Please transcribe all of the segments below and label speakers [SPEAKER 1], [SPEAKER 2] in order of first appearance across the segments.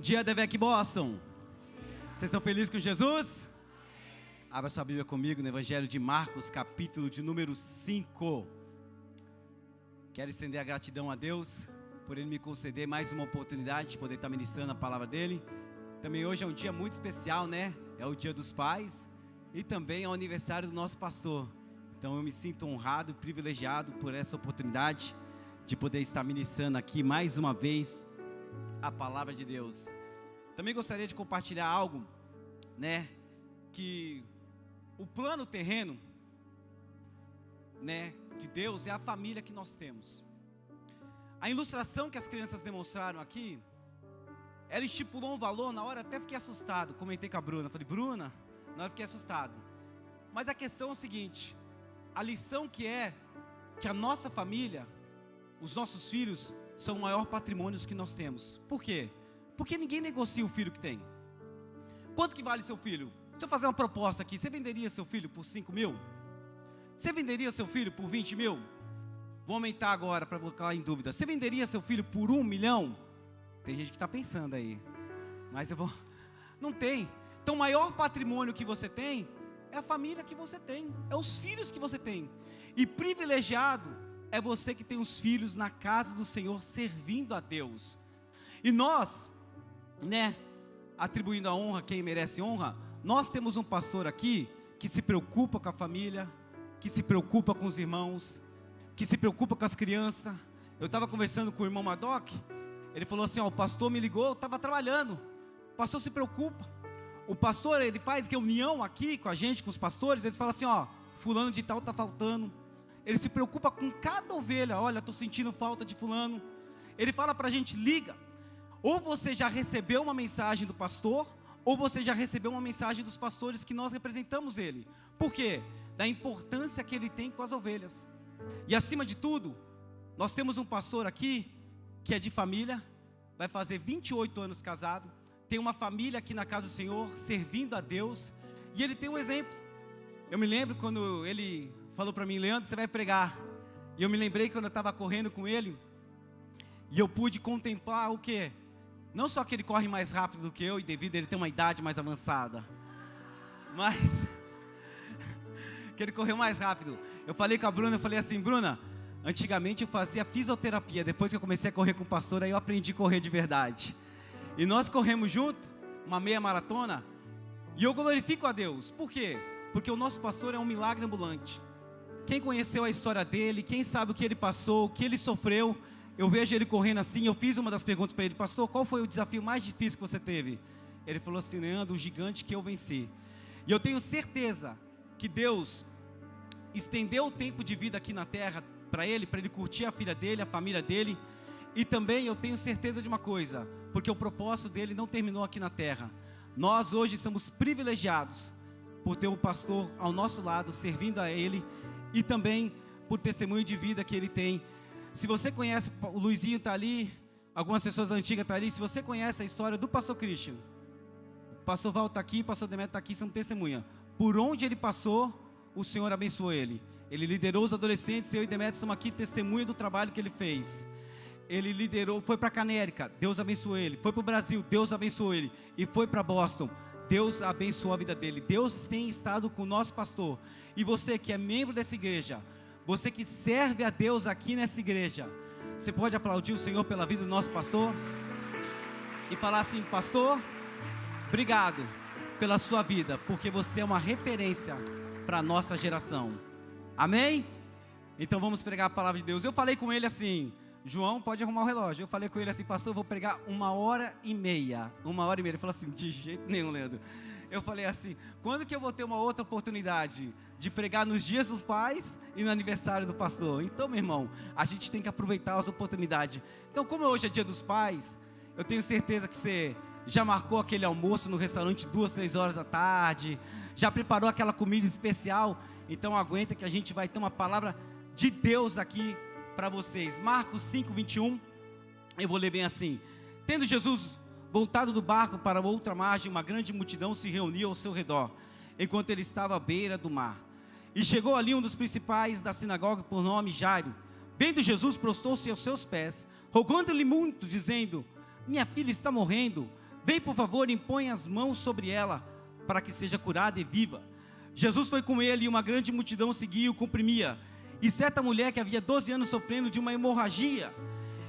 [SPEAKER 1] Dia da VEC Boston. Vocês estão felizes com Jesus? Abra sua Bíblia comigo no Evangelho de Marcos, capítulo de número 5. Quero estender a gratidão a Deus por Ele me conceder mais uma oportunidade de poder estar ministrando a palavra dEle. Também hoje é um dia muito especial, né? É o Dia dos Pais e também é o aniversário do nosso pastor. Então eu me sinto honrado e privilegiado por essa oportunidade de poder estar ministrando aqui mais uma vez a palavra de Deus. Também gostaria de compartilhar algo, né, que o plano terreno, né, de Deus é a família que nós temos. A ilustração que as crianças demonstraram aqui, ela estipulou um valor. Na hora até fiquei assustado, comentei com a Bruna, falei: Bruna, na hora fiquei assustado. Mas a questão é o seguinte: a lição que é que a nossa família, os nossos filhos, são o maior patrimônio que nós temos. Por quê? Porque ninguém negocia o filho que tem. Quanto que vale seu filho? Se eu fazer uma proposta aqui, você venderia seu filho por 5 mil? Você venderia seu filho por 20 mil? Vou aumentar agora para colocar em dúvida. Você venderia seu filho por 1 milhão? Tem gente que está pensando aí, mas eu vou... Não tem. Então o maior patrimônio que você tem é a família que você tem, é os filhos que você tem. E privilegiado é você que tem os filhos na casa do Senhor, servindo a Deus. E nós, né, atribuindo a honra quem merece honra, nós temos um pastor aqui que se preocupa com a família, que se preocupa com os irmãos, que se preocupa com as crianças. Eu estava conversando com o irmão Madoc, ele falou assim: ó, o pastor me ligou, eu estava trabalhando, o pastor se preocupa. O pastor, ele faz reunião aqui com a gente, com os pastores, ele fala assim: ó, fulano de tal está faltando. Ele se preocupa com cada ovelha. Olha, estou sentindo falta de fulano. Ele fala para a gente: liga. Ou você já recebeu uma mensagem do pastor, ou você já recebeu uma mensagem dos pastores que nós representamos ele. Por quê? Da importância que ele tem com as ovelhas. E acima de tudo, nós temos um pastor aqui que é de família, vai fazer 28 anos casado, tem uma família aqui na casa do Senhor, servindo a Deus, e ele tem um exemplo. Eu me lembro quando ele falou para mim: Leandro, você vai pregar. E eu me lembrei quando eu estava correndo com ele, e eu pude contemplar o quê? Não só que ele corre mais rápido do que eu, e devido a ele ter uma idade mais avançada, mas que ele correu mais rápido. Eu falei com a Bruna, eu falei assim: Bruna, antigamente eu fazia fisioterapia, depois que eu comecei a correr com o pastor, aí eu aprendi a correr de verdade. E nós corremos junto, uma meia maratona, e eu glorifico a Deus. Por quê? Porque o nosso pastor é um milagre ambulante. Quem conheceu a história dele, quem sabe o que ele passou, o que ele sofreu, eu vejo ele correndo assim. Eu fiz uma das perguntas para ele: pastor, qual foi o desafio mais difícil que você teve? Ele falou assim: Leandro, o gigante que eu venci. E eu tenho certeza que Deus estendeu o tempo de vida aqui na terra para ele curtir a filha dele, a família dele. E também eu tenho certeza de uma coisa, porque o propósito dele não terminou aqui na terra. Nós hoje somos privilegiados por ter um pastor ao nosso lado, servindo a ele, e também por testemunho de vida que ele tem. Se você conhece, o Luizinho está ali, algumas pessoas da antiga estão ali. Se você conhece a história do pastor Christian, o pastor Val está aqui, o pastor Demetrio está aqui, são testemunha. Por onde ele passou, o Senhor abençoou ele. Ele liderou os adolescentes, eu e Demetrio estamos aqui, testemunha do trabalho que ele fez. Ele liderou, foi para a Canérica, Deus abençoou ele. Foi para o Brasil, Deus abençoou ele. E foi para Boston, Deus abençoou a vida dele. Deus tem estado com o nosso pastor. E você que é membro dessa igreja, você que serve a Deus aqui nessa igreja, você pode aplaudir o Senhor pela vida do nosso pastor e falar assim: pastor, obrigado pela sua vida, porque você é uma referência para a nossa geração. Amém? Então vamos pregar a palavra de Deus. Eu falei com ele assim: João, pode arrumar o relógio. Eu falei com ele assim: pastor, eu vou pregar 1h30. 1h30. Ele falou assim: de jeito nenhum, Leandro. Eu falei assim: quando que eu vou ter uma outra oportunidade de pregar nos dias dos pais e no aniversário do pastor? Então, meu irmão, a gente tem que aproveitar as oportunidades. Então, como hoje é dia dos pais, eu tenho certeza que você já marcou aquele almoço no restaurante 2, 3 horas da tarde, já preparou aquela comida especial. Então aguenta que a gente vai ter uma palavra de Deus aqui para vocês. Marcos 5, 21, eu vou ler bem assim: tendo Jesus voltado do barco para outra margem, uma grande multidão se reuniu ao seu redor, enquanto ele estava à beira do mar. E chegou ali um dos principais da sinagoga, por nome Jairo. Vendo Jesus, prostou-se aos seus pés, rogando-lhe muito, dizendo: minha filha está morrendo, vem por favor e impõe as mãos sobre ela, para que seja curada e viva. Jesus foi com ele e uma grande multidão seguia e o comprimia. E certa mulher que havia 12 anos sofrendo de uma hemorragia,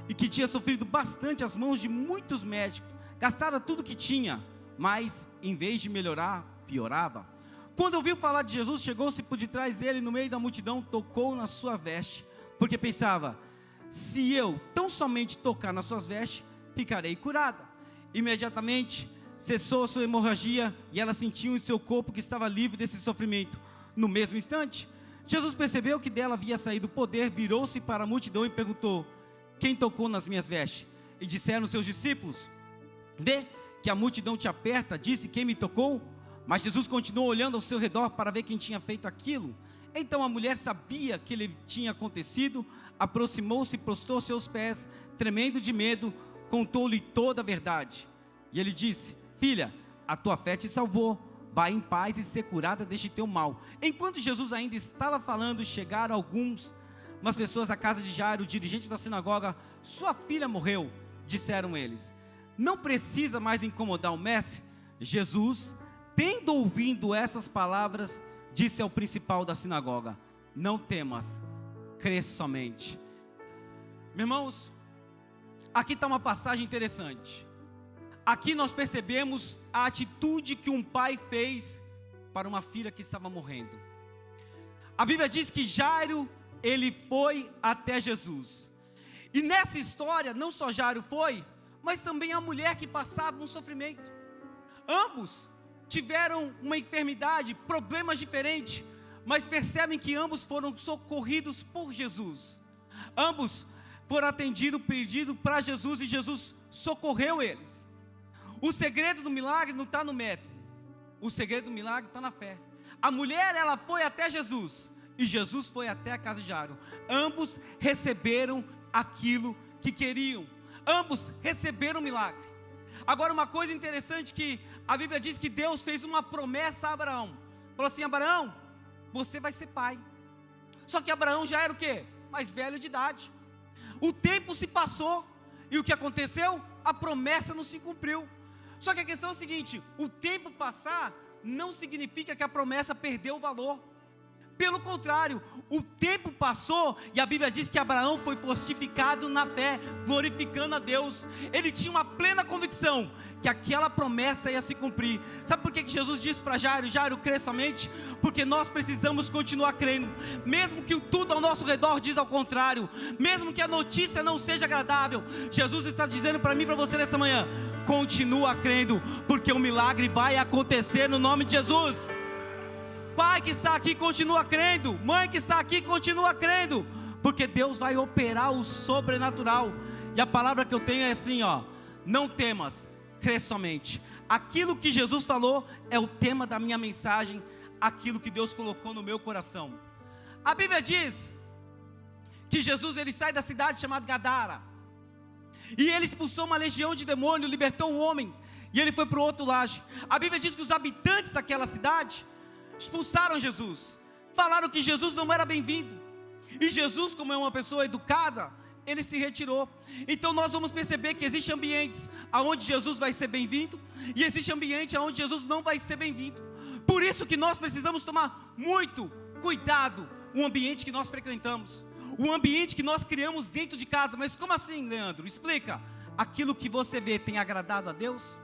[SPEAKER 1] e que tinha sofrido bastante às mãos de muitos médicos, gastara tudo o que tinha, mas em vez de melhorar, piorava. Quando ouviu falar de Jesus, chegou-se por detrás dele, no meio da multidão, tocou na sua veste, porque pensava: se eu tão somente tocar nas suas vestes, ficarei curada. Imediatamente cessou a sua hemorragia, e ela sentiu em seu corpo que estava livre desse sofrimento. No mesmo instante, Jesus percebeu que dela havia saído poder, virou-se para a multidão e perguntou: quem tocou nas minhas vestes? E disseram seus discípulos: vê que a multidão te aperta, disse: quem me tocou? Mas Jesus continuou olhando ao seu redor para ver quem tinha feito aquilo. Então a mulher sabia que lhe tinha acontecido, aproximou-se e prostrou seus pés, tremendo de medo, contou-lhe toda a verdade. E ele disse: filha, a tua fé te salvou, vai em paz e ser curada deste teu mal. Enquanto Jesus ainda estava falando, chegaram umas pessoas da casa de Jairo, o dirigente da sinagoga. Sua filha morreu, disseram eles. Não precisa mais incomodar o mestre. Jesus, tendo ouvido essas palavras, disse ao principal da sinagoga: não temas, crê somente. Meus irmãos, aqui está uma passagem interessante. Aqui nós percebemos a atitude que um pai fez para uma filha que estava morrendo. A Bíblia diz que Jairo, ele foi até Jesus. E nessa história, não só Jairo foi, mas também a mulher que passava um sofrimento. Ambos tiveram uma enfermidade, problemas diferentes, mas percebem que ambos foram socorridos por Jesus. Ambos foram atendidos, pedido para Jesus, e Jesus socorreu eles. O segredo do milagre não está no método. O segredo do milagre está na fé. A mulher, ela foi até Jesus, e Jesus foi até a casa de Jairo. Ambos receberam aquilo que queriam. Ambos receberam o milagre. Agora, uma coisa interessante, que a Bíblia diz que Deus fez uma promessa a Abraão. Falou assim: Abraão, você vai ser pai. Só que Abraão já era o quê? Mais velho de idade. O tempo se passou, e o que aconteceu? A promessa não se cumpriu. Só que a questão é o seguinte: o tempo passar não significa que a promessa perdeu o valor. Pelo contrário, o tempo passou e a Bíblia diz que Abraão foi fortificado na fé, glorificando a Deus. Ele tinha uma plena convicção que aquela promessa ia se cumprir. Sabe por que Jesus disse para Jairo: Jairo, crê somente? Porque nós precisamos continuar crendo, mesmo que tudo ao nosso redor diz ao contrário, mesmo que a notícia não seja agradável. Jesus está dizendo para mim e para você nessa manhã: continua crendo, porque o milagre vai acontecer no nome de Jesus. Pai que está aqui, continua crendo. Mãe que está aqui, continua crendo, porque Deus vai operar o sobrenatural. E a palavra que eu tenho é assim, ó: não temas, crê somente. Aquilo que Jesus falou é o tema da minha mensagem, aquilo que Deus colocou no meu coração. A Bíblia diz que Jesus, ele sai da cidade chamada Gadara, e ele expulsou uma legião de demônios, libertou um homem, e ele foi para o outro lado. A Bíblia diz que os habitantes daquela cidade expulsaram Jesus, falaram que Jesus não era bem-vindo, e Jesus, como é uma pessoa educada, ele se retirou. Então nós vamos perceber que existem ambientes onde Jesus vai ser bem-vindo, e existe ambiente onde Jesus não vai ser bem-vindo. Por isso que nós precisamos tomar muito cuidado o ambiente que nós frequentamos, o ambiente que nós criamos dentro de casa. Mas como assim, Leandro? Explica. Aquilo que você vê tem agradado a Deus?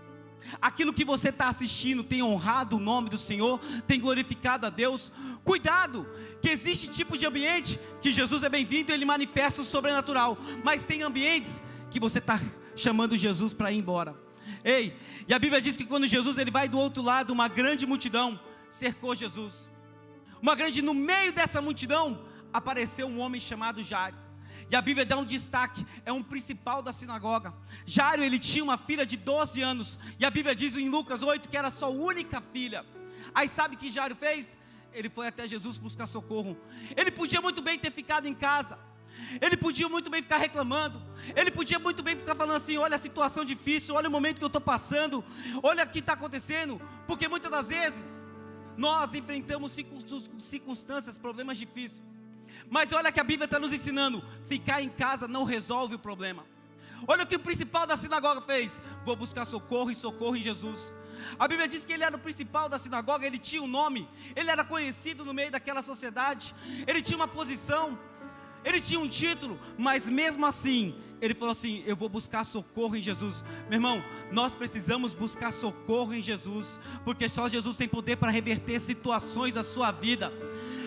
[SPEAKER 1] Aquilo que você está assistindo tem honrado o nome do Senhor? Tem glorificado a Deus? Cuidado, que existe tipo de ambiente que Jesus é bem-vindo e ele manifesta o sobrenatural, mas tem ambientes que você está chamando Jesus para ir embora. Ei, e a Bíblia diz que quando Jesus ele vai do outro lado, uma grande multidão cercou Jesus. No meio dessa multidão apareceu um homem chamado Jairo. E a Bíblia dá um destaque, é um principal da sinagoga. Jairo, ele tinha uma filha de 12 anos, e a Bíblia diz em Lucas 8 que era sua única filha. Aí sabe o que Jairo fez? Ele foi até Jesus buscar socorro. Ele podia muito bem ter ficado em casa, ele podia muito bem ficar reclamando, ele podia muito bem ficar falando assim: olha a situação difícil, olha o momento que eu estou passando, olha o que está acontecendo. Porque muitas das vezes nós enfrentamos circunstâncias, problemas difíceis, mas olha que a Bíblia está nos ensinando: ficar em casa não resolve o problema. Olha o que o principal da sinagoga fez: vou buscar socorro e socorro em Jesus. A Bíblia diz que ele era o principal da sinagoga, ele tinha um nome, ele era conhecido no meio daquela sociedade, ele tinha uma posição, ele tinha um título, mas mesmo assim, ele falou assim: eu vou buscar socorro em Jesus. Meu irmão, nós precisamos buscar socorro em Jesus, porque só Jesus tem poder para reverter situações da sua vida.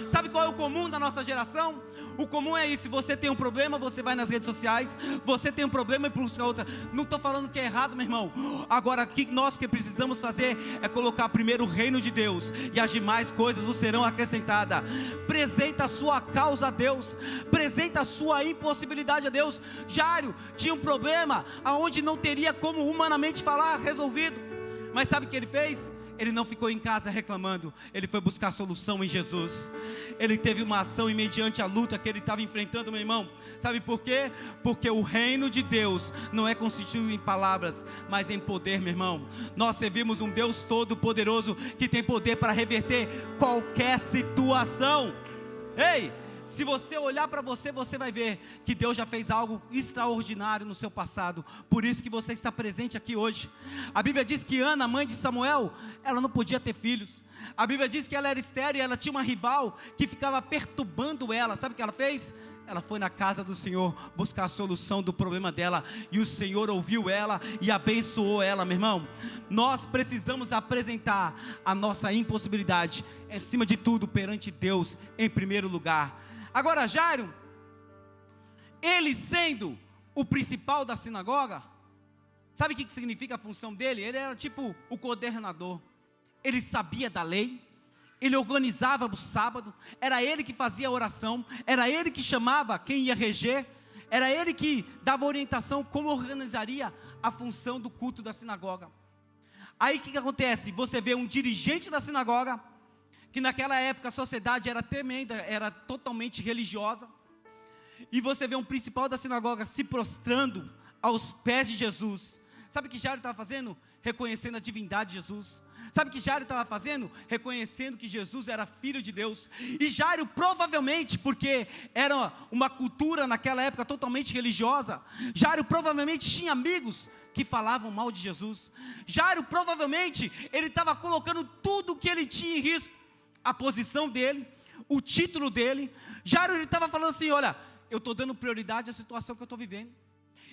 [SPEAKER 1] Sabe qual é o comum da nossa geração? O comum é isso: se você tem um problema, você vai nas redes sociais, você tem um problema e busca outra. Não estou falando que é errado, meu irmão. Agora, o que nós precisamos fazer é colocar primeiro o reino de Deus, e as demais coisas vos serão acrescentadas. Apresenta a sua causa a Deus, apresenta a sua impossibilidade a Deus. Jairo tinha um problema aonde não teria como humanamente falar resolvido, mas sabe o que ele fez? Ele não ficou em casa reclamando, ele foi buscar solução em Jesus. Ele teve uma ação e mediante a luta que ele estava enfrentando, meu irmão. Sabe por quê? Porque o reino de Deus não é constituído em palavras, mas em poder, meu irmão. Nós servimos um Deus todo poderoso, que tem poder para reverter qualquer situação. Ei! Se você olhar para você, você vai ver que Deus já fez algo extraordinário no seu passado. Por isso que você está presente aqui hoje. A Bíblia diz que Ana, mãe de Samuel, ela não podia ter filhos. A Bíblia diz que ela era estéril e ela tinha uma rival que ficava perturbando ela. Sabe o que ela fez? Ela foi na casa do Senhor buscar a solução do problema dela, e o Senhor ouviu ela e abençoou ela, meu irmão. Nós precisamos apresentar a nossa impossibilidade, acima de tudo, perante Deus, em primeiro lugar. Agora, Jairo, ele sendo o principal da sinagoga, sabe o que significa a função dele? Ele era tipo o coordenador. Ele sabia da lei, ele organizava o sábado, era ele que fazia a oração, era ele que chamava quem ia reger, era ele que dava orientação como organizaria a função do culto da sinagoga. Aí o que acontece? Você vê um dirigente da sinagoga, que naquela época a sociedade era tremenda, era totalmente religiosa, e você vê um principal da sinagoga se prostrando aos pés de Jesus. Sabe o que Jairo estava fazendo? Reconhecendo a divindade de Jesus. Sabe o que Jairo estava fazendo? Reconhecendo que Jesus era filho de Deus. E Jairo provavelmente, porque era uma cultura naquela época totalmente religiosa, Jairo provavelmente tinha amigos que falavam mal de Jesus. Jairo provavelmente, ele estava colocando tudo que ele tinha em risco, a posição dele, o título dele. Jairo, ele estava falando assim: olha, eu estou dando prioridade à situação que eu estou vivendo,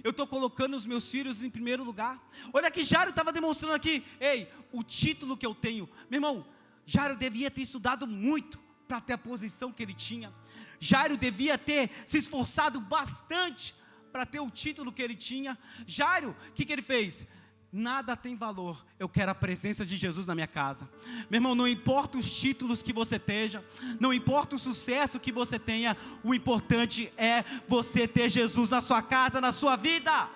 [SPEAKER 1] eu estou colocando os meus filhos em primeiro lugar. Olha que Jairo estava demonstrando aqui: ei, o título que eu tenho. Meu irmão, Jairo devia ter estudado muito para ter a posição que ele tinha. Jairo devia ter se esforçado bastante para ter o título que ele tinha. Jairo, o que ele fez? Nada tem valor, eu quero a presença de Jesus na minha casa. Meu irmão, não importa os títulos que você tenha, não importa o sucesso que você tenha, o importante é você ter Jesus na sua casa, na sua vida.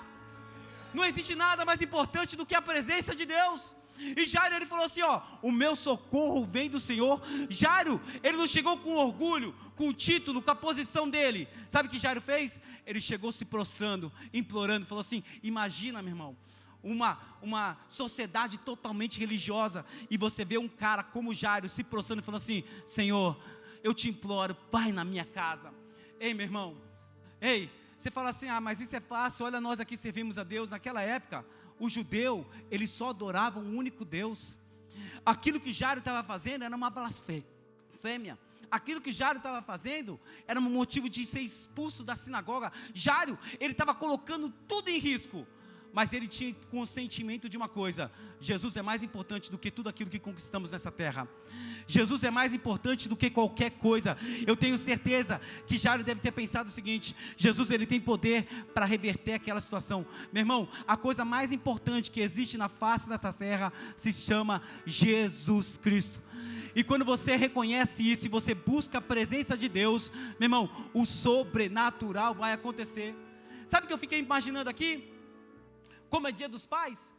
[SPEAKER 1] Não existe nada mais importante do que a presença de Deus. E Jairo, ele falou assim: ó, o meu socorro vem do Senhor. Jairo, ele não chegou com orgulho, com o título, com a posição dele. Sabe o que Jairo fez? Ele chegou se prostrando, implorando, falou assim: imagina, meu irmão, uma sociedade totalmente religiosa, e você vê um cara como Jairo se prostrando e falando assim: Senhor, eu te imploro, vai na minha casa. Ei, meu irmão, ei, você fala assim: ah, mas isso é fácil, olha, nós aqui servimos a Deus. Naquela época, o judeu, ele só adorava um único Deus. Aquilo que Jairo estava fazendo era uma blasfêmia. Aquilo que Jairo estava fazendo era um motivo de ser expulso da sinagoga. Jairo, ele estava colocando tudo em risco, mas ele tinha consentimento de uma coisa: Jesus é mais importante do que tudo aquilo que conquistamos nessa terra. Jesus é mais importante do que qualquer coisa. Eu tenho certeza que Jairo deve ter pensado o seguinte: Jesus, ele tem poder para reverter aquela situação. Meu irmão, a coisa mais importante que existe na face dessa terra se chama Jesus Cristo. E quando você reconhece isso e você busca a presença de Deus, meu irmão, o sobrenatural vai acontecer. Sabe o que eu fiquei imaginando aqui? Como é Dia dos Pais,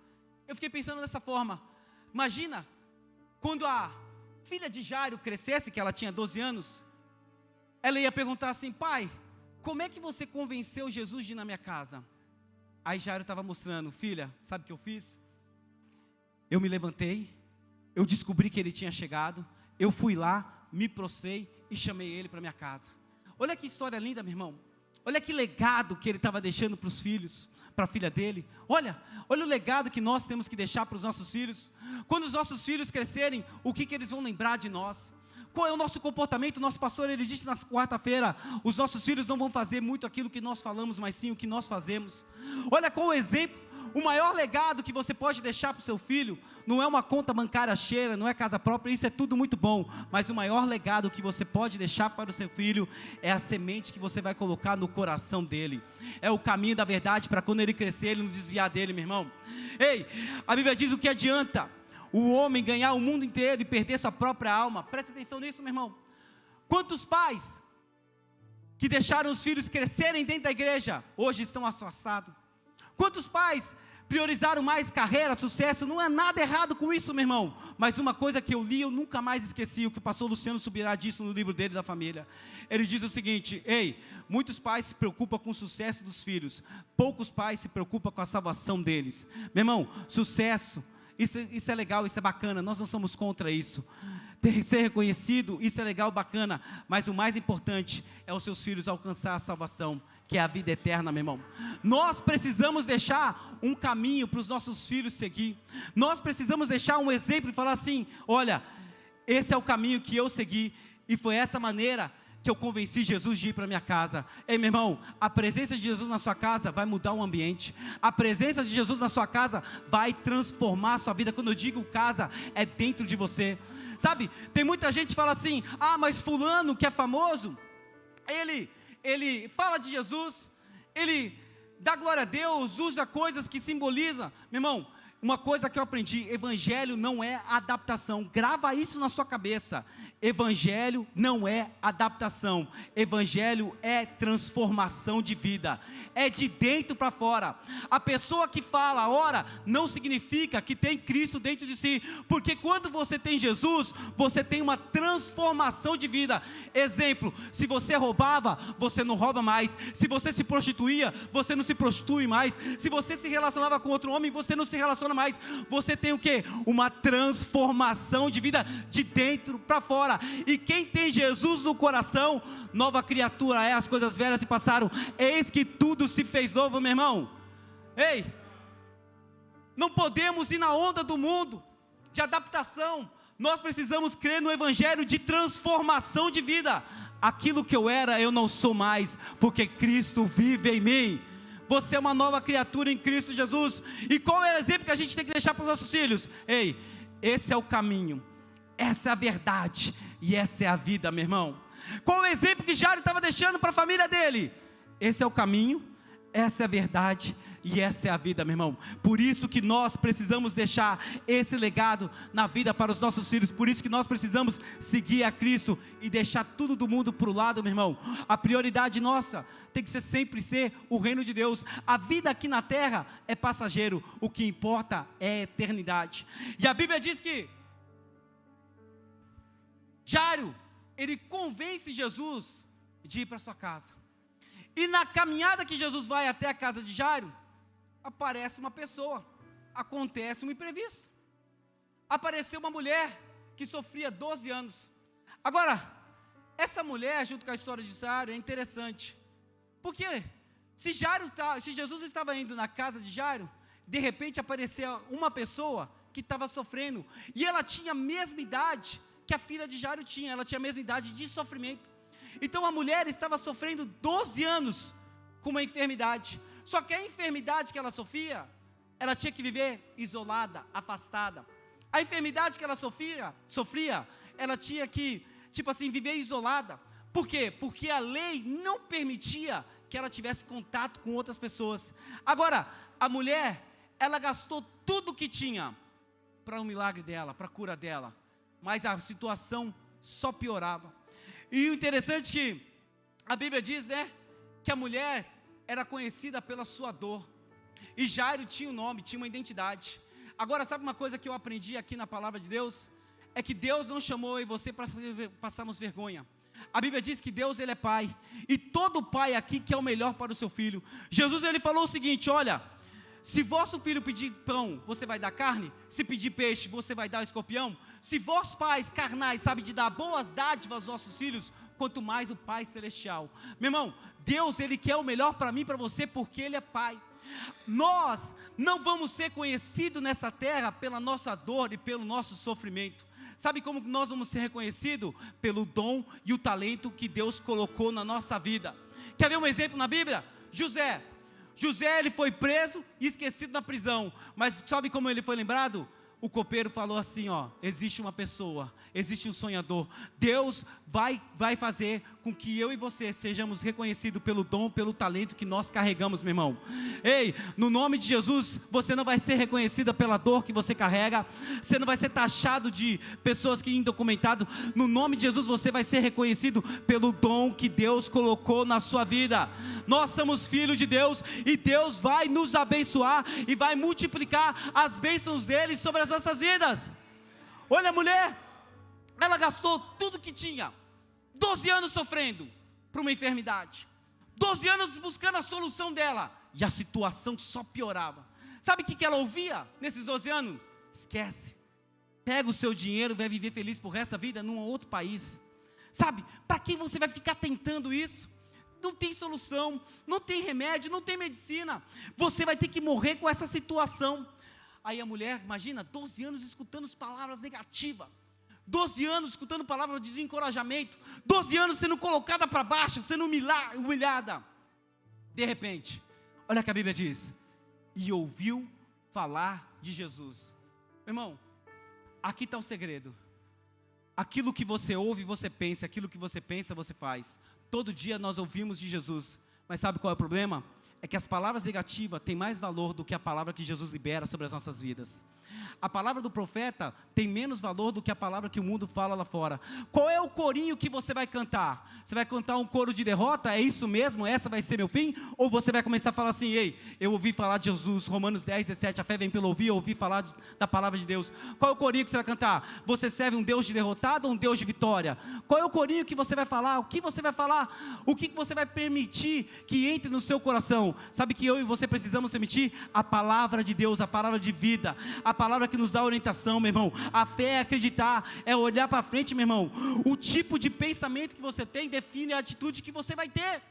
[SPEAKER 1] eu fiquei pensando dessa forma: imagina quando a filha de Jairo crescesse, que ela tinha 12 anos, ela ia perguntar assim: pai, como é que você convenceu Jesus de ir na minha casa? Aí Jairo estava mostrando: filha, sabe o que eu fiz? Eu me levantei, eu descobri que ele tinha chegado, eu fui lá, me prostrei e chamei ele para minha casa. Olha que história linda, meu irmão. Olha que legado que ele estava deixando para os filhos, para a filha dele. Olha o legado que nós temos que deixar para os nossos filhos. Quando os nossos filhos crescerem, o que eles vão lembrar de nós? Qual é o nosso comportamento? O nosso pastor, ele disse na quarta-feira, os nossos filhos não vão fazer muito aquilo que nós falamos, mas sim o que nós fazemos. Olha qual o exemplo. O maior legado que você pode deixar para o seu filho, não é uma conta bancária cheia, não é casa própria, isso é tudo muito bom, mas o maior legado que você pode deixar para o seu filho, é a semente que você vai colocar no coração dele, é o caminho da verdade, para quando ele crescer, ele não desviar dele, meu irmão. Ei, a Bíblia diz: o que adianta o homem ganhar o mundo inteiro e perder sua própria alma? Presta atenção nisso, meu irmão. Quantos pais que deixaram os filhos crescerem dentro da igreja, hoje estão afastados? Quantos pais priorizaram mais carreira, sucesso? Não é nada errado com isso, meu irmão, mas uma coisa que eu li, eu nunca mais esqueci, o que o pastor Luciano Subirá disse no livro dele da família. Ele diz o seguinte: ei, muitos pais se preocupam com o sucesso dos filhos, poucos pais se preocupam com a salvação deles. Meu irmão, sucesso, isso é legal, isso é bacana, nós não somos contra isso. Ser reconhecido, isso é legal, bacana, mas o mais importante é os seus filhos alcançar a salvação, que é a vida eterna, meu irmão. Nós precisamos deixar um caminho para os nossos filhos seguir. Nós precisamos deixar um exemplo e falar assim: olha, esse é o caminho que eu segui, e foi essa maneira que eu convenci Jesus de ir para minha casa. Ei, meu irmão, a presença de Jesus na sua casa vai mudar o ambiente. A presença de Jesus na sua casa vai transformar a sua vida. Quando eu digo casa, é dentro de você. Sabe, tem muita gente que fala assim: ah, mas fulano que é famoso, ele fala de Jesus, ele dá glória a Deus, usa coisas que simbolizam. Meu irmão, uma coisa que eu aprendi: evangelho não é adaptação. Grava isso na sua cabeça. Evangelho não é adaptação. Evangelho é transformação de vida. É de dentro para fora. A pessoa que fala, ora, não significa que tem Cristo dentro de si. Porque quando você tem Jesus, você tem uma transformação de vida. Exemplo: se você roubava, você não rouba mais. Se você se prostituía, você não se prostitui mais. Se você se relacionava com outro homem, você não se relaciona mais. Você tem o quê? Uma transformação de vida de dentro para fora. E quem tem Jesus no coração, nova criatura é, as coisas velhas se passaram, eis que tudo se fez novo, meu irmão. Ei, não podemos ir na onda do mundo de adaptação. Nós precisamos crer no evangelho de transformação de vida. Aquilo que eu era, eu não sou mais, porque Cristo vive em mim. Você é uma nova criatura em Cristo Jesus. E qual é o exemplo que a gente tem que deixar para os nossos filhos? Ei, esse é o caminho, essa é a verdade, e essa é a vida, meu irmão. Qual o exemplo que Jairo estava deixando para a família dele? Esse é o caminho, essa é a verdade, e essa é a vida, meu irmão. Por isso que nós precisamos deixar esse legado na vida para os nossos filhos. Por isso que nós precisamos seguir a Cristo e deixar tudo do mundo para o lado, meu irmão. A prioridade nossa tem que sempre ser o reino de Deus. A vida aqui na terra é passageiro, o que importa é a eternidade. E a Bíblia diz que Jairo, ele convence Jesus de ir para sua casa. E na caminhada que Jesus vai até a casa de Jairo, aparece uma pessoa, acontece um imprevisto. Apareceu uma mulher que sofria 12 anos. Agora, essa mulher, junto com a história de Jairo, é interessante. Porque se Jesus estava indo na casa de Jairo, de repente apareceu uma pessoa que estava sofrendo, e ela tinha a mesma idade que a filha de Jairo tinha, ela tinha a mesma idade de sofrimento. Então a mulher estava sofrendo 12 anos com uma enfermidade. Só que a enfermidade que ela sofria, ela tinha que viver isolada, afastada. A enfermidade que ela sofria, ela tinha que, viver isolada. Por quê? Porque a lei não permitia que ela tivesse contato com outras pessoas. Agora, a mulher, ela gastou tudo o que tinha para o milagre dela, para a cura dela. Mas a situação só piorava. E o interessante é que a Bíblia diz, que a mulher era conhecida pela sua dor. E Jairo tinha um nome, tinha uma identidade. Agora, sabe uma coisa que eu aprendi aqui na palavra de Deus? É que Deus não chamou eu e você para passarmos vergonha. A Bíblia diz que Deus, Ele é Pai. E todo pai aqui quer o melhor para o seu filho. Jesus, Ele falou o seguinte: olha, se vosso filho pedir pão, você vai dar carne? Se pedir peixe, você vai dar escorpião? Se vós pais carnais sabem de dar boas dádivas aos vossos filhos, quanto mais o Pai Celestial. Meu irmão, Deus, Ele quer o melhor para mim e para você, porque Ele é Pai. Nós não vamos ser conhecidos nessa terra pela nossa dor e pelo nosso sofrimento. Sabe como nós vamos ser reconhecidos? Pelo dom e o talento que Deus colocou na nossa vida. Quer ver um exemplo na Bíblia? José, ele foi preso e esquecido na prisão, mas sabe como ele foi lembrado? O copeiro falou assim, existe uma pessoa, existe um sonhador. Deus vai fazer com que eu e você sejamos reconhecidos pelo dom, pelo talento que nós carregamos, meu irmão. Ei, no nome de Jesus, você não vai ser reconhecida pela dor que você carrega, você não vai ser taxado de pessoas que indocumentadas. No nome de Jesus, você vai ser reconhecido pelo dom que Deus colocou na sua vida. Nós somos filhos de Deus, e Deus vai nos abençoar, e vai multiplicar as bênçãos dele sobre as nossas vidas. Olha a mulher, ela gastou tudo que tinha, 12 anos sofrendo por uma enfermidade, 12 anos buscando a solução dela, e a situação só piorava. Sabe o que ela ouvia nesses 12 anos? Esquece, pega o seu dinheiro e vai viver feliz por resto da vida num outro país. Sabe, para que você vai ficar tentando isso? Não tem solução, não tem remédio, não tem medicina, você vai ter que morrer com essa situação. Aí a mulher, imagina, 12 anos escutando as palavras negativas, 12 anos escutando palavras de desencorajamento, 12 anos sendo colocada para baixo, sendo humilhada. De repente, olha o que a Bíblia diz: e ouviu falar de Jesus. Meu irmão, aqui está o segredo. Aquilo que você ouve, você pensa, aquilo que você pensa, você faz. Todo dia nós ouvimos de Jesus, mas sabe qual é o problema? É que as palavras negativas têm mais valor do que a palavra que Jesus libera sobre as nossas vidas. A palavra do profeta tem menos valor do que a palavra que o mundo fala lá fora. Qual é o corinho que você vai cantar? Você vai cantar um coro de derrota? É isso mesmo? Essa vai ser meu fim? Ou você vai começar a falar assim: ei, eu ouvi falar de Jesus, Romanos 10, 17, a fé vem pelo ouvir, eu ouvi falar da palavra de Deus. Qual é o corinho que você vai cantar? Você serve um Deus de derrotado ou um Deus de vitória? Qual é o corinho que você vai falar? O que você vai falar? O que você vai permitir que entre no seu coração? Sabe que eu e você precisamos permitir? A palavra de Deus, a palavra de vida, a palavra que nos dá orientação, meu irmão. A fé é acreditar, é olhar para frente, meu irmão. O tipo de pensamento que você tem define a atitude que você vai ter.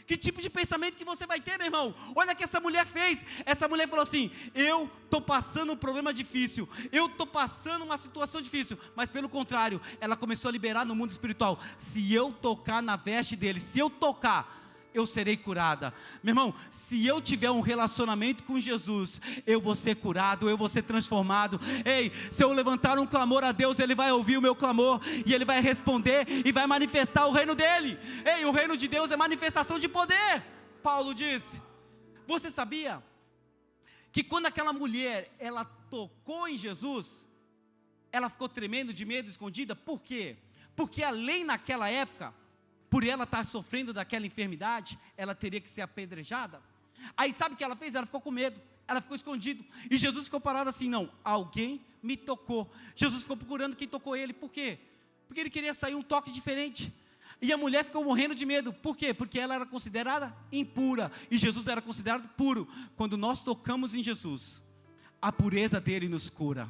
[SPEAKER 1] Que tipo de pensamento que você vai ter, meu irmão? Olha o que essa mulher fez. Essa mulher falou assim: eu estou passando um problema difícil, eu estou passando uma situação difícil, mas pelo contrário, ela começou a liberar no mundo espiritual: se eu tocar na veste dele, se eu tocar, eu serei curada. Meu irmão, se eu tiver um relacionamento com Jesus, eu vou ser curado, eu vou ser transformado. Ei, se eu levantar um clamor a Deus, Ele vai ouvir o meu clamor, e Ele vai responder, e vai manifestar o reino dEle. Ei, o reino de Deus é manifestação de poder. Paulo disse. Você sabia que quando aquela mulher, ela tocou em Jesus, ela ficou tremendo de medo, escondida? Por quê? Porque a lei naquela época, por ela estar sofrendo daquela enfermidade, ela teria que ser apedrejada. Aí sabe o que ela fez? Ela ficou com medo, ela ficou escondida, e Jesus ficou parado assim: não, alguém me tocou. Jesus ficou procurando quem tocou ele. Por quê? Porque ele queria sair um toque diferente. E a mulher ficou morrendo de medo. Por quê? Porque ela era considerada impura, e Jesus era considerado puro. Quando nós tocamos em Jesus, a pureza dele nos cura,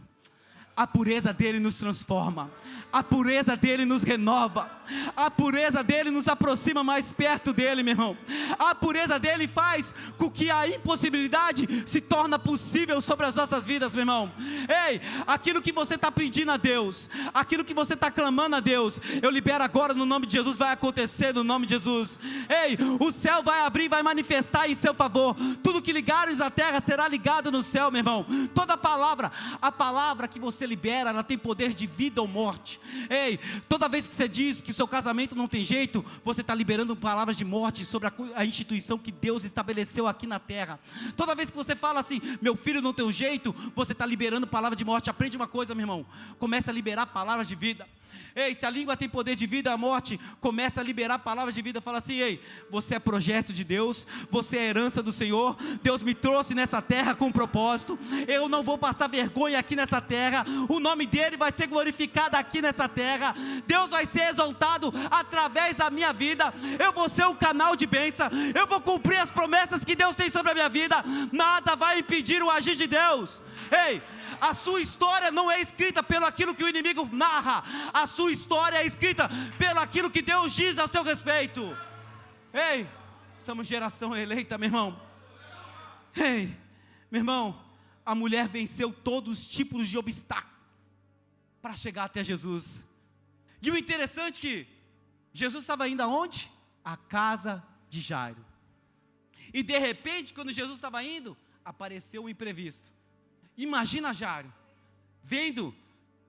[SPEAKER 1] a pureza dele nos transforma, a pureza dele nos renova, a pureza dele nos aproxima mais perto dele, meu irmão. A pureza dele faz com que a impossibilidade se torne possível sobre as nossas vidas, meu irmão. Ei, aquilo que você está pedindo a Deus, aquilo que você está clamando a Deus, eu libero agora no nome de Jesus, vai acontecer no nome de Jesus. Ei, o céu vai abrir e vai manifestar em seu favor. Tudo que ligares na terra será ligado no céu, meu irmão. Toda palavra, a palavra que você libera, ela tem poder de vida ou morte. Ei, toda vez que você diz que seu casamento não tem jeito, você está liberando palavras de morte sobre a instituição que Deus estabeleceu aqui na terra. Toda vez que você fala assim: meu filho não tem um jeito, você está liberando palavra de morte. Aprende uma coisa, meu irmão, começa a liberar palavras de vida. Ei, se a língua tem poder de vida e morte, começa a liberar palavras de vida. Fala assim: ei, você é projeto de Deus, você é herança do Senhor. Deus me trouxe nessa terra com um propósito. Eu não vou passar vergonha aqui nessa terra. O nome dele vai ser glorificado aqui nessa terra. Deus vai ser exaltado através da minha vida. Eu vou ser um canal de bênção. Eu vou cumprir as promessas que Deus tem sobre a minha vida. Nada vai impedir o agir de Deus. Ei, a sua história não é escrita pelo aquilo que o inimigo narra, a sua história é escrita pelo aquilo que Deus diz a seu respeito. Ei, somos geração eleita, meu irmão. Ei, meu irmão, a mulher venceu todos os tipos de obstáculos para chegar até Jesus. E o interessante é que Jesus estava indo aonde? A casa de Jairo. E de repente, quando Jesus estava indo, apareceu um imprevisto. Imagina Jairo, vendo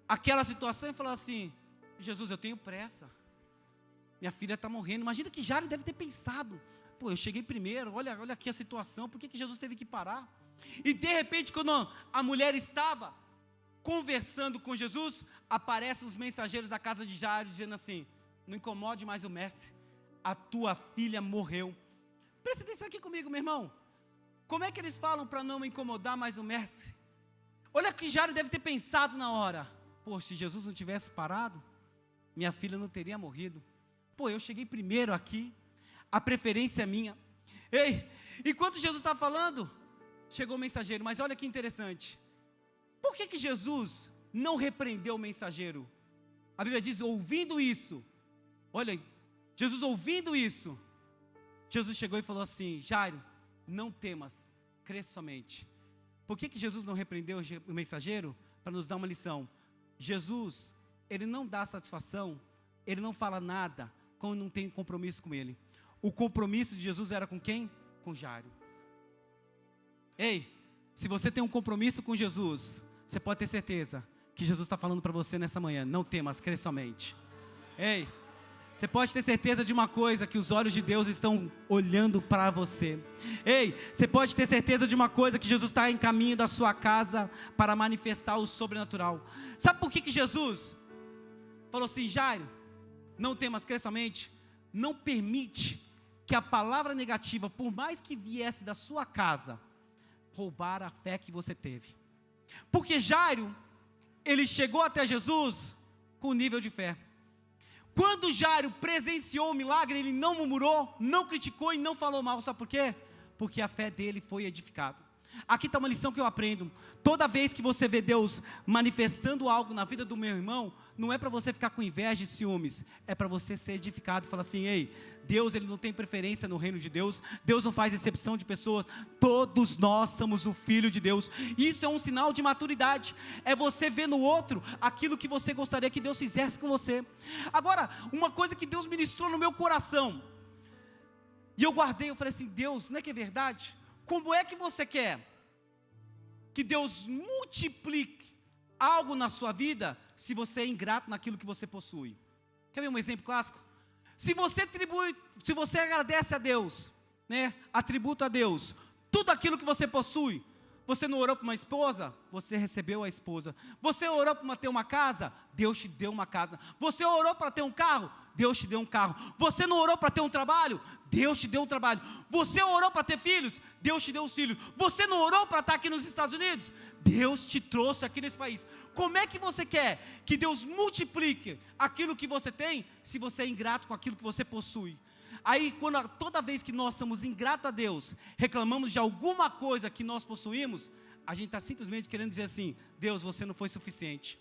[SPEAKER 1] aquela situação e falou assim: Jesus, eu tenho pressa, minha filha está morrendo. Imagina que Jairo deve ter pensado: pô, eu cheguei primeiro, olha aqui a situação, por que Jesus teve que parar? E de repente, quando a mulher estava conversando com Jesus, aparecem os mensageiros da casa de Jairo, dizendo assim: não incomode mais o mestre, a tua filha morreu. Presta atenção aqui comigo, meu irmão. Como é que eles falam para não incomodar mais o mestre? Olha que Jairo deve ter pensado na hora: pô, se Jesus não tivesse parado, minha filha não teria morrido. Pô, eu cheguei primeiro aqui, a preferência é minha. Ei, enquanto Jesus está falando, chegou o mensageiro. Mas olha que interessante, por que Jesus não repreendeu o mensageiro? A Bíblia diz, ouvindo isso, olha, Jesus ouvindo isso, Jesus chegou e falou assim: Jairo, não temas, crê somente. Por que Jesus não repreendeu o mensageiro? Para nos dar uma lição. Jesus, ele não dá satisfação, ele não fala nada quando não tem compromisso com ele. O compromisso de Jesus era com quem? Com Jairo. Ei, se você tem um compromisso com Jesus, você pode ter certeza que Jesus está falando para você nessa manhã: não temas, crê somente. Ei, você pode ter certeza de uma coisa, que os olhos de Deus estão olhando para você. Ei, você pode ter certeza de uma coisa, que Jesus está em caminho da sua casa para manifestar o sobrenatural. Sabe por que Jesus falou assim: Jairo, não temas, crê somente? Não permite que a palavra negativa, por mais que viesse da sua casa, roubar a fé que você teve. Porque Jairo, ele chegou até Jesus com nível de fé. Quando Jairo presenciou o milagre, ele não murmurou, não criticou e não falou mal. Sabe por quê? Porque a fé dele foi edificada. Aqui está uma lição que eu aprendo: toda vez que você vê Deus manifestando algo na vida do meu irmão, não é para você ficar com inveja e ciúmes, é para você ser edificado e falar assim: ei, Deus, ele não tem preferência no reino de Deus, Deus não faz exceção de pessoas, todos nós somos o Filho de Deus. Isso é um sinal de maturidade, é você ver no outro aquilo que você gostaria que Deus fizesse com você. Agora, uma coisa que Deus ministrou no meu coração, e eu guardei, eu falei assim: Deus, não é que é verdade? Como é que você quer que Deus multiplique algo na sua vida, se você é ingrato naquilo que você possui? Quer ver um exemplo clássico? Se você agradece a Deus, né, atributo a Deus, tudo aquilo que você possui. Você não orou para uma esposa? Você recebeu a esposa. Você orou para ter uma casa? Deus te deu uma casa. Você orou para ter um carro? Deus te deu um carro. Você não orou para ter um trabalho? Deus te deu um trabalho. Você orou para ter filhos? Deus te deu os filhos. Você não orou para estar aqui nos Estados Unidos? Deus te trouxe aqui nesse país. Como é que você quer que Deus multiplique aquilo que você tem, se você é ingrato com aquilo que você possui? Aí, toda vez que nós somos ingratos a Deus, reclamamos de alguma coisa que nós possuímos, a gente está simplesmente querendo dizer assim: Deus, você não foi suficiente,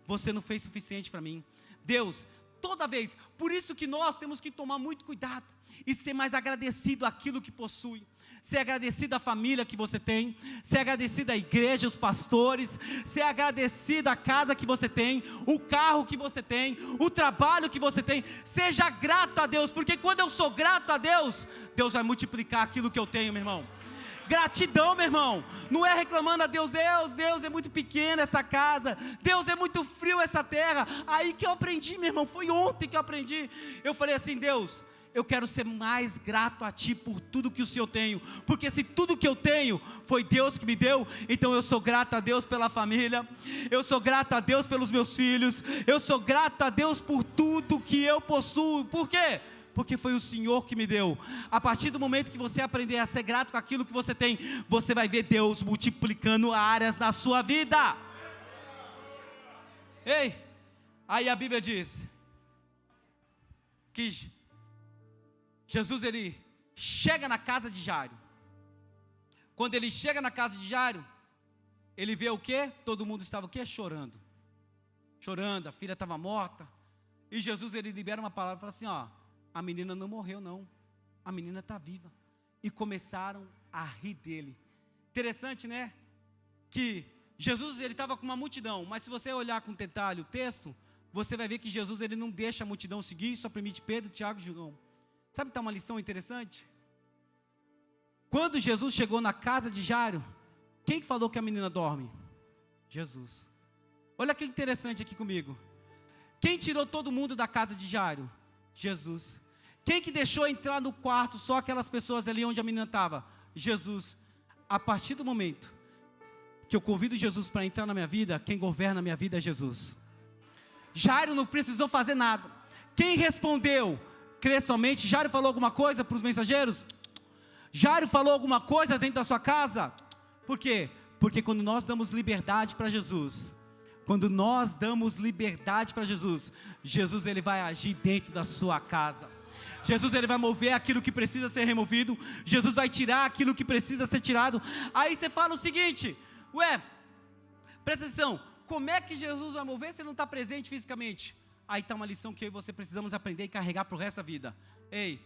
[SPEAKER 1] você não fez suficiente para mim. Deus, toda vez, por isso que nós temos que tomar muito cuidado, e ser mais agradecido àquilo que possui. Ser agradecido à família que você tem, ser agradecido à igreja, aos pastores, ser agradecido à casa que você tem, o carro que você tem, o trabalho que você tem. Seja grato a Deus, porque quando eu sou grato a Deus, Deus vai multiplicar aquilo que eu tenho, meu irmão. Gratidão, meu irmão, não é reclamando a Deus: Deus é muito pequena essa casa, Deus é muito frio essa terra. Aí que eu aprendi, meu irmão, foi ontem que eu aprendi. Eu falei assim: Deus, eu quero ser mais grato a Ti por tudo que o Senhor tem, porque se tudo que eu tenho foi Deus que me deu, então eu sou grato a Deus pela família, eu sou grato a Deus pelos meus filhos, eu sou grato a Deus por tudo que eu possuo. Por quê? Porque foi o Senhor que me deu. A partir do momento que você aprender a ser grato com aquilo que você tem, você vai ver Deus multiplicando áreas da sua vida. Ei, aí a Bíblia diz que Jesus, ele chega na casa de Jairo. Quando ele chega na casa de Jairo, ele vê o quê? Todo mundo estava o quê? Chorando. Chorando, a filha estava morta. E Jesus, ele libera uma palavra e fala assim, ó, a menina não morreu não, a menina está viva. E começaram a rir dele. Interessante, né? Que Jesus, ele estava com uma multidão, mas se você olhar com detalhe o texto, você vai ver que Jesus, ele não deixa a multidão seguir, só permite Pedro, Tiago e João. Sabe que está uma lição interessante? Quando Jesus chegou na casa de Jairo, quem que falou que a menina dorme? Jesus. Olha que interessante aqui comigo. Quem tirou todo mundo da casa de Jairo? Jesus. Quem que deixou entrar no quarto só aquelas pessoas ali onde a menina estava? Jesus. A partir do momento que eu convido Jesus para entrar na minha vida, quem governa a minha vida é Jesus. Jairo não precisou fazer nada. Quem respondeu? Crê somente. Jairo falou alguma coisa para os mensageiros? Jairo falou alguma coisa dentro da sua casa? Por quê? Porque quando nós damos liberdade para Jesus, Jesus, ele vai agir dentro da sua casa. Jesus, ele vai mover aquilo que precisa ser removido. Jesus vai tirar aquilo que precisa ser tirado. Aí você fala o seguinte, ué, presta atenção, como é que Jesus vai mover se ele não está presente fisicamente? Aí está uma lição que eu e você precisamos aprender e carregar para o resto da vida. Ei,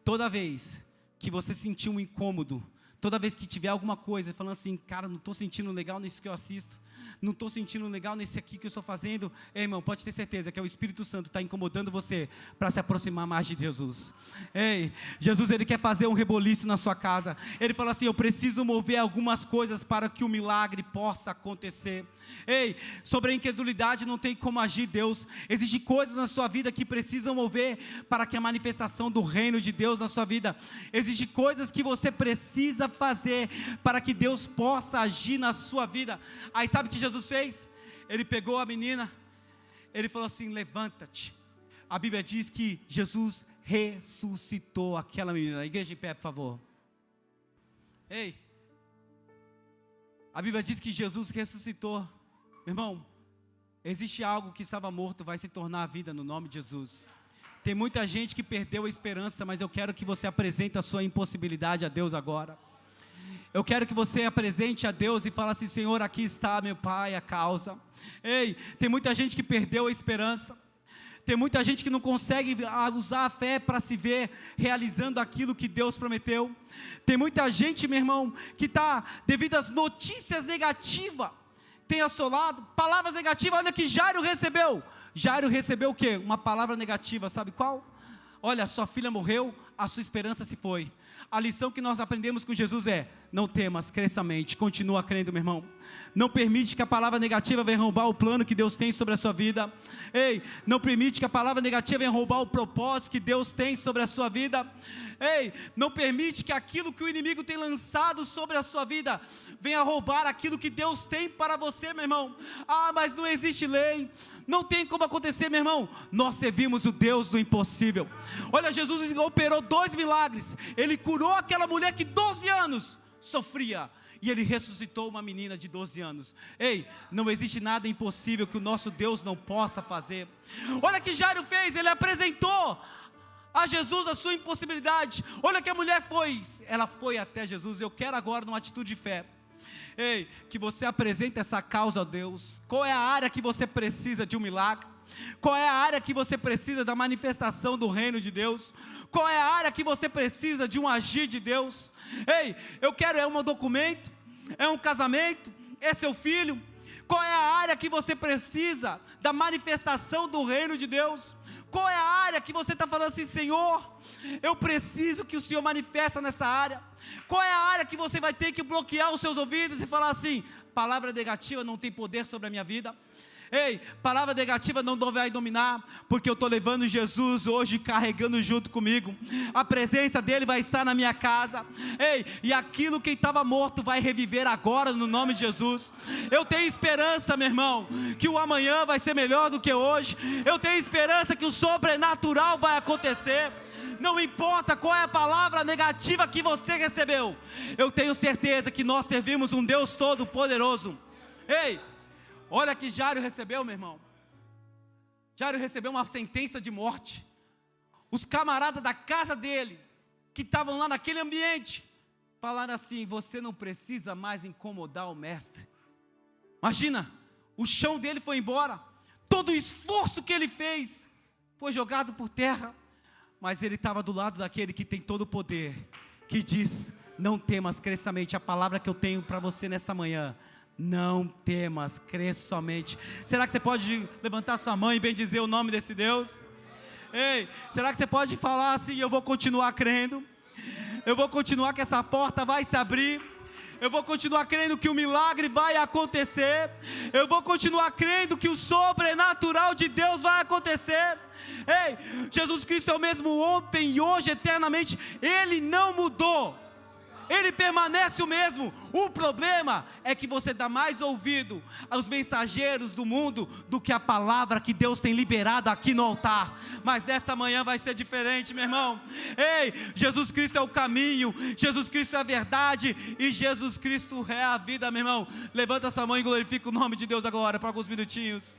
[SPEAKER 1] toda vez que você sentir um incômodo, toda vez que tiver alguma coisa, falando assim, cara, não estou sentindo legal nisso que eu assisto, não estou sentindo legal nesse aqui que eu estou fazendo, ei, irmão, pode ter certeza que é o Espírito Santo está incomodando você, para se aproximar mais de Jesus. Ei, Jesus, ele quer fazer um reboliço na sua casa, ele fala assim, eu preciso mover algumas coisas para que o milagre possa acontecer. Ei, sobre a incredulidade não tem como agir Deus, existem coisas na sua vida que precisam mover, para que a manifestação do reino de Deus na sua vida, existem coisas que você precisa fazer, para que Deus possa agir na sua vida. Aí sabe o que Jesus fez? Ele pegou a menina, ele falou assim, levanta-te. A Bíblia diz que Jesus ressuscitou aquela menina. A igreja em pé, por favor. Ei, a Bíblia diz que Jesus ressuscitou. Meu irmão, existe algo que estava morto, vai se tornar a vida no nome de Jesus. Tem muita gente que perdeu a esperança, mas eu quero que você apresente a sua impossibilidade a Deus agora. Eu quero que você apresente a Deus e fale assim, Senhor, aqui está, meu Pai, a causa. Ei, tem muita gente que perdeu a esperança. Tem muita gente que não consegue usar a fé para se ver realizando aquilo que Deus prometeu. Tem muita gente, meu irmão, que está, devido às notícias negativas, tem assolado, palavras negativas. Olha que Jairo recebeu. Jairo recebeu o quê? Uma palavra negativa, sabe qual? Olha, sua filha morreu, a sua esperança se foi. A lição que nós aprendemos com Jesus é, não temas, cresça a mente, continua crendo, meu irmão. Não permite que a palavra negativa venha roubar o plano que Deus tem sobre a sua vida. Ei, não permite que a palavra negativa venha roubar o propósito que Deus tem sobre a sua vida. Ei, não permite que aquilo que o inimigo tem lançado sobre a sua vida venha roubar aquilo que Deus tem para você, meu irmão. Ah, mas não existe lei, não tem como acontecer, meu irmão. Nós servimos o Deus do impossível. Olha, Jesus operou 2 milagres. Ele curou aquela mulher que 12 anos sofria, e ele ressuscitou uma menina de 12 anos. Ei, não existe nada impossível que o nosso Deus não possa fazer. Olha o que Jairo fez, ele apresentou a Jesus a sua impossibilidade. Olha que a mulher foi, ela foi até Jesus. Eu quero agora, numa atitude de fé, ei, que você apresente essa causa a Deus. Qual é a área que você precisa de um milagre? Qual é a área que você precisa da manifestação do reino de Deus? Qual é a área que você precisa de um agir de Deus? Ei, eu quero, é um documento, é um casamento, é seu filho? Qual é a área que você precisa da manifestação do reino de Deus? Qual é a área que você está falando assim, Senhor, eu preciso que o Senhor manifesta nessa área? Qual é a área que você vai ter que bloquear os seus ouvidos e falar assim, palavra negativa não tem poder sobre a minha vida? Ei, palavra negativa não vai dominar, porque eu estou levando Jesus hoje, carregando junto comigo. A presença dele vai estar na minha casa. Ei, e aquilo que estava morto vai reviver agora no nome de Jesus. Eu tenho esperança, meu irmão, que o amanhã vai ser melhor do que hoje. Eu tenho esperança que o sobrenatural vai acontecer. Não importa qual é a palavra negativa que você recebeu, eu tenho certeza que nós servimos um Deus todo poderoso. Ei, olha que Jairo recebeu, meu irmão. Jairo recebeu uma sentença de morte. Os camaradas da casa dele, que estavam lá naquele ambiente, falaram assim, você não precisa mais incomodar o mestre. Imagina, o chão dele foi embora, todo o esforço que ele fez foi jogado por terra, mas ele estava do lado daquele que tem todo o poder, que diz: não temas, crê somente. A palavra que eu tenho para você nessa manhã: não temas, crê somente. Será que você pode levantar sua mão e bendizer o nome desse Deus? Ei, será que você pode falar assim: eu vou continuar crendo, eu vou continuar que essa porta vai se abrir, eu vou continuar crendo que o milagre vai acontecer, eu vou continuar crendo que o sobrenatural de Deus vai acontecer? Ei, Jesus Cristo é o mesmo ontem e hoje, eternamente. Ele não mudou, Ele permanece o mesmo. O problema é que você dá mais ouvido aos mensageiros do mundo do que a palavra que Deus tem liberado aqui no altar. Mas nessa manhã vai ser diferente, meu irmão. Ei, Jesus Cristo é o caminho, Jesus Cristo é a verdade e Jesus Cristo é a vida, meu irmão. Levanta sua mão e glorifica o nome de Deus agora por alguns minutinhos.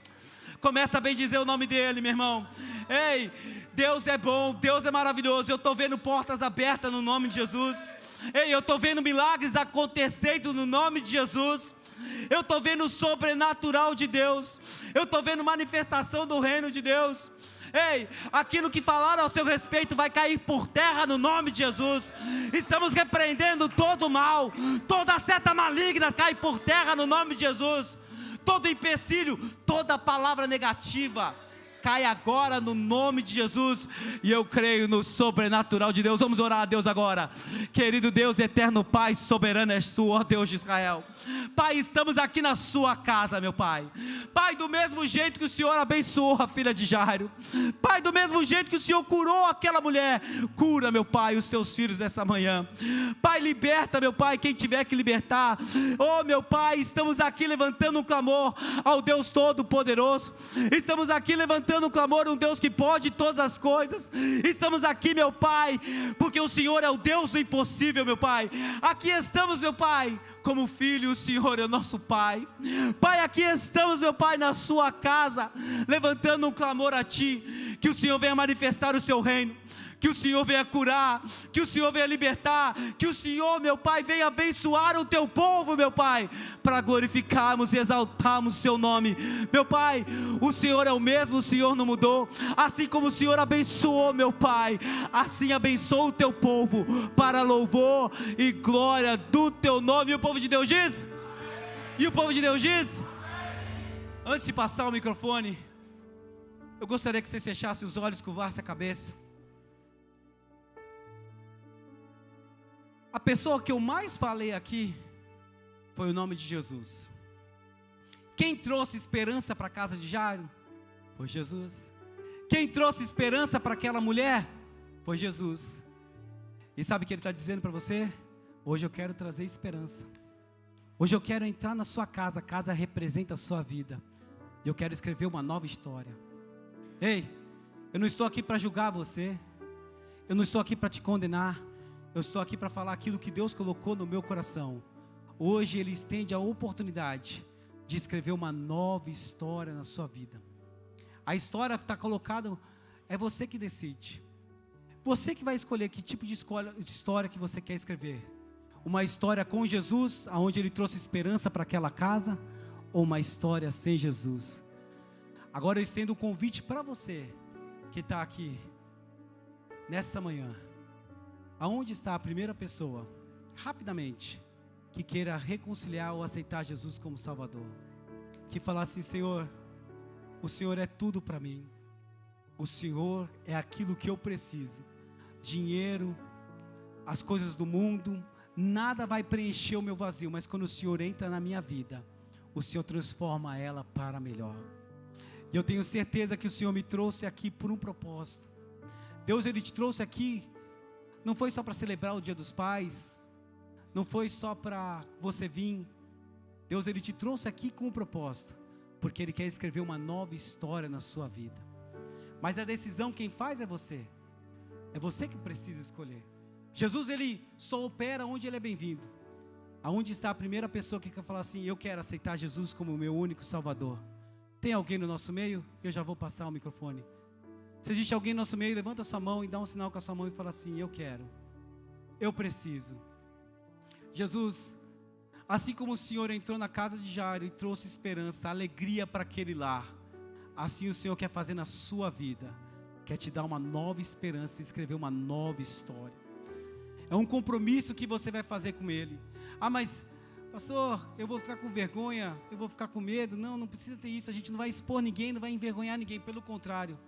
[SPEAKER 1] Começa a bendizer o nome dEle, meu irmão. Ei, Deus é bom, Deus é maravilhoso. Eu estou vendo portas abertas no nome de Jesus. Ei, eu estou vendo milagres acontecendo no nome de Jesus. Eu estou vendo o sobrenatural de Deus. Eu estou vendo manifestação do reino de Deus. Ei, aquilo que falaram ao seu respeito vai cair por terra no nome de Jesus. Estamos repreendendo todo o mal, toda seta maligna cai por terra no nome de Jesus. Todo empecilho, toda palavra negativa cai agora no nome de Jesus, e eu creio no sobrenatural de Deus. Vamos orar a Deus agora. Querido Deus, eterno Pai, soberano és tu, ó Deus de Israel. Pai, estamos aqui na sua casa, meu Pai. Pai, do mesmo jeito que o Senhor abençoou a filha de Jairo, Pai, do mesmo jeito que o Senhor curou aquela mulher, cura, meu Pai, os teus filhos nessa manhã. Pai, liberta, meu Pai, quem tiver que libertar. Oh, meu Pai, estamos aqui levantando um clamor ao Deus Todo-Poderoso. Estamos aqui levantando um clamor, um Deus que pode todas as coisas. Estamos aqui, meu Pai, porque o Senhor é o Deus do impossível, meu Pai. Aqui estamos, meu Pai, como filho, o Senhor é o nosso Pai. Pai, aqui estamos, meu Pai, na sua casa, levantando um clamor a Ti, que o Senhor venha manifestar o Seu reino, que o Senhor venha curar, que o Senhor venha libertar, que o Senhor, meu Pai, venha abençoar o Teu povo, meu Pai, para glorificarmos e exaltarmos o Seu nome. Meu Pai, o Senhor é o mesmo, o Senhor não mudou. Assim como o Senhor abençoou, meu Pai, assim abençoa o Teu povo, para louvor e glória do Teu nome. E o povo de Deus diz? E o povo de Deus diz? Antes de passar o microfone, eu gostaria que você fechasse os olhos, curvasse a cabeça. A pessoa que eu mais falei aqui foi o nome de Jesus. Quem trouxe esperança para a casa de Jairo foi Jesus. Quem trouxe esperança para aquela mulher foi Jesus. E sabe o que Ele está dizendo para você? Hoje eu quero trazer esperança. Hoje eu quero entrar na sua casa. A casa representa a sua vida. E eu quero escrever uma nova história. Ei, eu não estou aqui para julgar você. Eu não estou aqui para te condenar. Eu estou aqui para falar aquilo que Deus colocou no meu coração. Hoje Ele estende a oportunidade de escrever uma nova história na sua vida. A história que está colocada, é você que decide. Você que vai escolher que tipo de história que você quer escrever. Uma história com Jesus, onde Ele trouxe esperança para aquela casa, ou uma história sem Jesus. Agora eu estendo um convite para você que está aqui nessa manhã. Aonde está a primeira pessoa, rapidamente, que queira reconciliar ou aceitar Jesus como Salvador? Que falar assim: Senhor, o Senhor é tudo para mim. O Senhor é aquilo que eu preciso. Dinheiro, as coisas do mundo, nada vai preencher o meu vazio. Mas quando o Senhor entra na minha vida, o Senhor transforma ela para melhor. E eu tenho certeza que o Senhor me trouxe aqui por um propósito. Deus, Ele te trouxe aqui. Não foi só para celebrar o Dia dos Pais, não foi só para você vir. Deus, Ele te trouxe aqui com um propósito, porque Ele quer escrever uma nova história na sua vida. Mas a decisão quem faz é você que precisa escolher. Jesus, Ele só opera onde Ele é bem-vindo. Aonde está a primeira pessoa que quer falar assim: eu quero aceitar Jesus como o meu único Salvador? Tem alguém no nosso meio? Eu já vou passar o microfone. Se existe alguém no nosso meio, levanta a sua mão e dá um sinal com a sua mão e fala assim: eu quero, eu preciso. Jesus, Assim como o Senhor entrou na casa de Jairo e trouxe esperança, alegria para aquele lar, assim o Senhor quer fazer na sua vida, quer te dar uma nova esperança, escrever uma nova história. É um compromisso que você vai fazer com Ele. Ah, mas pastor, eu vou ficar com vergonha, eu vou ficar com medo. Não, não precisa ter isso, a gente não vai expor ninguém, não vai envergonhar ninguém, pelo contrário.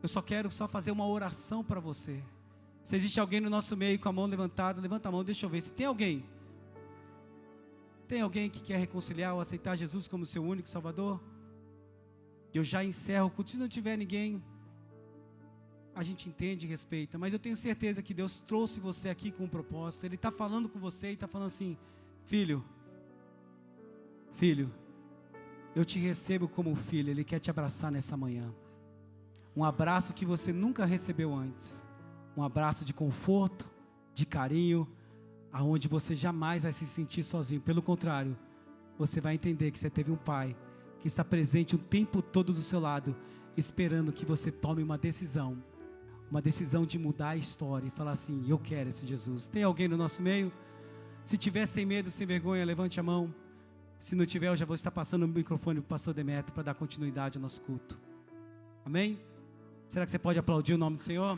[SPEAKER 1] Eu só quero fazer uma oração para você. Se existe alguém no nosso meio com a mão levantada, levanta a mão, deixa eu ver. Se tem alguém que quer reconciliar ou aceitar Jesus como seu único Salvador? Eu já encerro o culto. Se não tiver ninguém, a gente entende e respeita. Mas eu tenho certeza que Deus trouxe você aqui com um propósito. Ele está falando com você e está falando assim: filho, eu te recebo como filho. Ele quer te abraçar nessa manhã. Um abraço que você nunca recebeu antes. Um abraço de conforto, de carinho, aonde você jamais vai se sentir sozinho. Pelo contrário, você vai entender que você teve um pai que está presente o tempo todo do seu lado, esperando que você tome uma decisão de mudar a história e falar assim: eu quero esse Jesus. Tem alguém no nosso meio? Se tiver sem medo, sem vergonha, levante a mão. Se não tiver, eu já vou estar passando o microfone para o pastor Demetrio para dar continuidade ao nosso culto. Amém? Será que você pode aplaudir o nome do Senhor?